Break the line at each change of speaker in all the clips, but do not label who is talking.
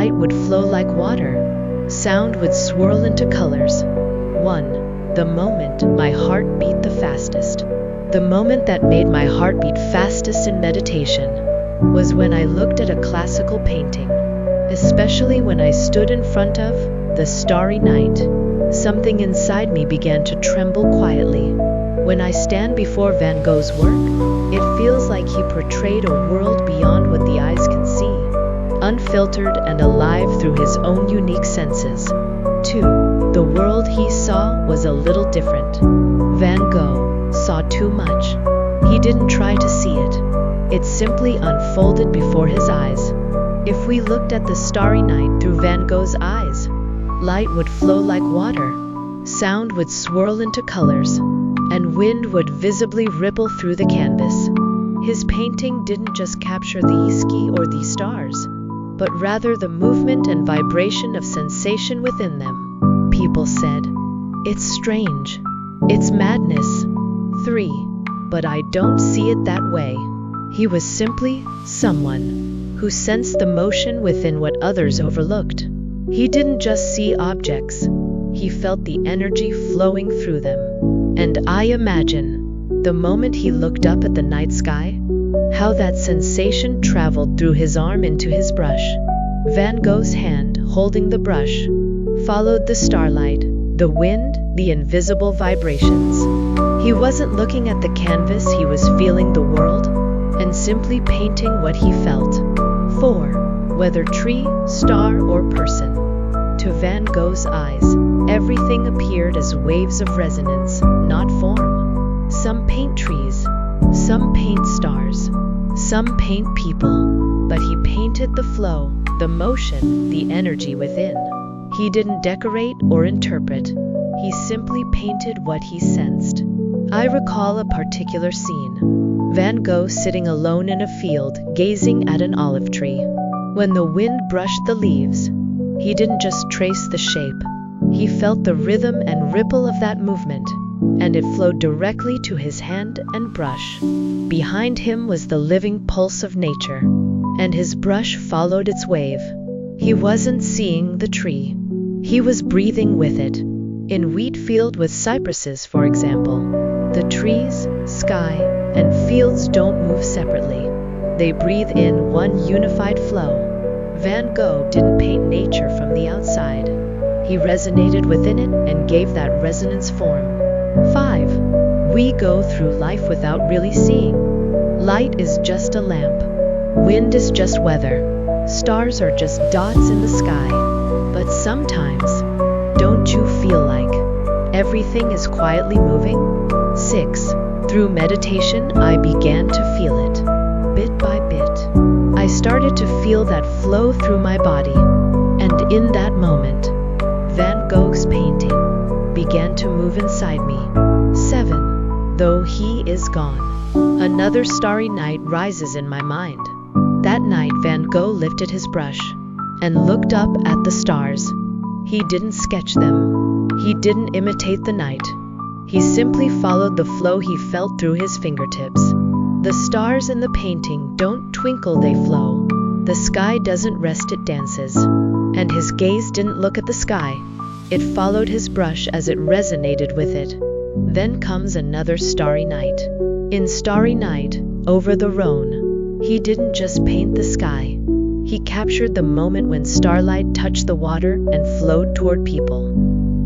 Light would flow like water. Sound would swirl into colors. 1. The moment my heart beat the fastest. The moment that made my heart beat fastest in meditation was when I looked at a classical painting, especially when I stood in front of the starry night. Something inside me began to tremble quietly. When I stand before Van Gogh's work, it feels like he portrayed a world beyond what the eyes can see, unfiltered and alive through his own unique senses. 2. The world he saw was a little different. Van Gogh saw too much. He didn't try to see it. It simply unfolded before his eyes. If we looked at the starry night through Van Gogh's eyes, light would flow like water, sound would swirl into colors, and wind would visibly ripple through the canvas. His painting didn't just capture the sky or the stars, but rather the movement and vibration of sensation within them. People said, "It's strange. It's madness." 3. But I don't see it that way. He was simply someone who sensed the motion within what others overlooked. He didn't just see objects, he felt the energy flowing through them. And I imagine, the moment he looked up at the night sky, how that sensation traveled through his arm into his brush. Van Gogh's hand, holding the brush, followed the starlight, the wind, the invisible vibrations. He wasn't looking at the canvas, he was feeling the world, and simply painting what he felt. 4. Whether tree, star, or person. To Van Gogh's eyes, everything appeared as waves of resonance, not form. Some paint trees, some paint stars, some paint people, but he painted the flow, the motion, the energy within. He didn't decorate or interpret, he simply painted what he sensed. I recall a particular scene. Van Gogh sitting alone in a field, gazing at an olive tree. When the wind brushed the leaves, he didn't just trace the shape, he felt the rhythm and ripple of that movement, and it flowed directly to his hand and brush. Behind him was the living pulse of nature, and his brush followed its wave. He wasn't seeing the tree, he was breathing with it. In wheat field with cypresses, for example, the trees, sky, and fields don't move separately. They breathe in one unified flow. Van Gogh didn't paint nature from the outside. He resonated within it and gave that resonance form. 5. We go through life without really seeing. Light is just a lamp. Wind is just weather. Stars are just dots in the sky. But sometimes, don't you feel like everything is quietly moving? 6. Through meditation, I began to feel it. Bit by bit, I started to feel that flow through my body, and in that moment, Van Gogh's painting began to move inside me. 7. Though he is gone, another starry night rises in my mind. That night Van Gogh lifted his brush and looked up at the stars. He didn't sketch them. He didn't imitate the night. He simply followed the flow he felt through his fingertips. The stars in the painting don't twinkle, they flow. The sky doesn't rest, it dances. And his gaze didn't look at the sky. It followed his brush as it resonated with it. Then comes another starry night. In Starry Night, over the Rhone, he didn't just paint the sky. He captured the moment when starlight touched the water and flowed toward people.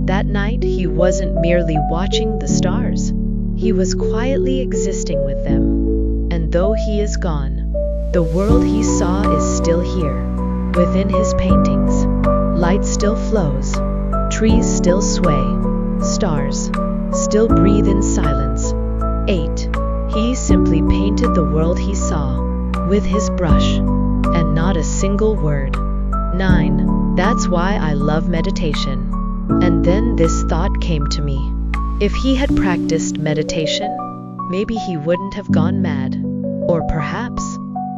That night, he wasn't merely watching the stars. He was quietly existing with them. And though he is gone, the world he saw is still here. Within his paintings, light still flows, trees still sway, stars still breathe in silence. 8. He simply painted the world he saw, with his brush, and not a single word. 9. That's why I love meditation. And then this thought came to me. If he had practiced meditation, maybe he wouldn't have gone mad. Or perhaps,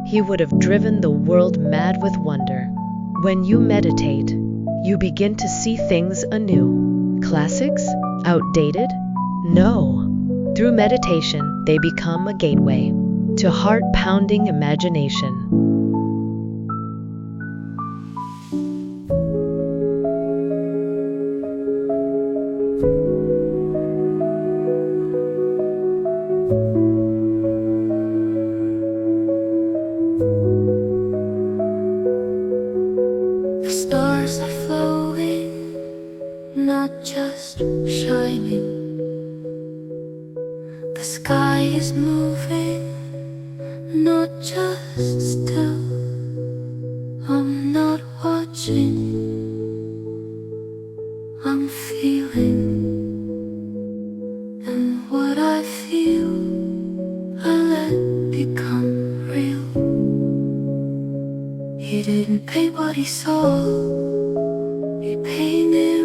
he would have driven the world mad with wonder. When you meditate, you begin to see things anew. Classics? Outdated? No. Through meditation, they become a gateway to heart-pounding imagination.
The stars are flowing, not just shining. The sky is moving, not just still. I'm not watching, I'm feeling. And what I feel, I let become real. He didn't paint what he saw, he painted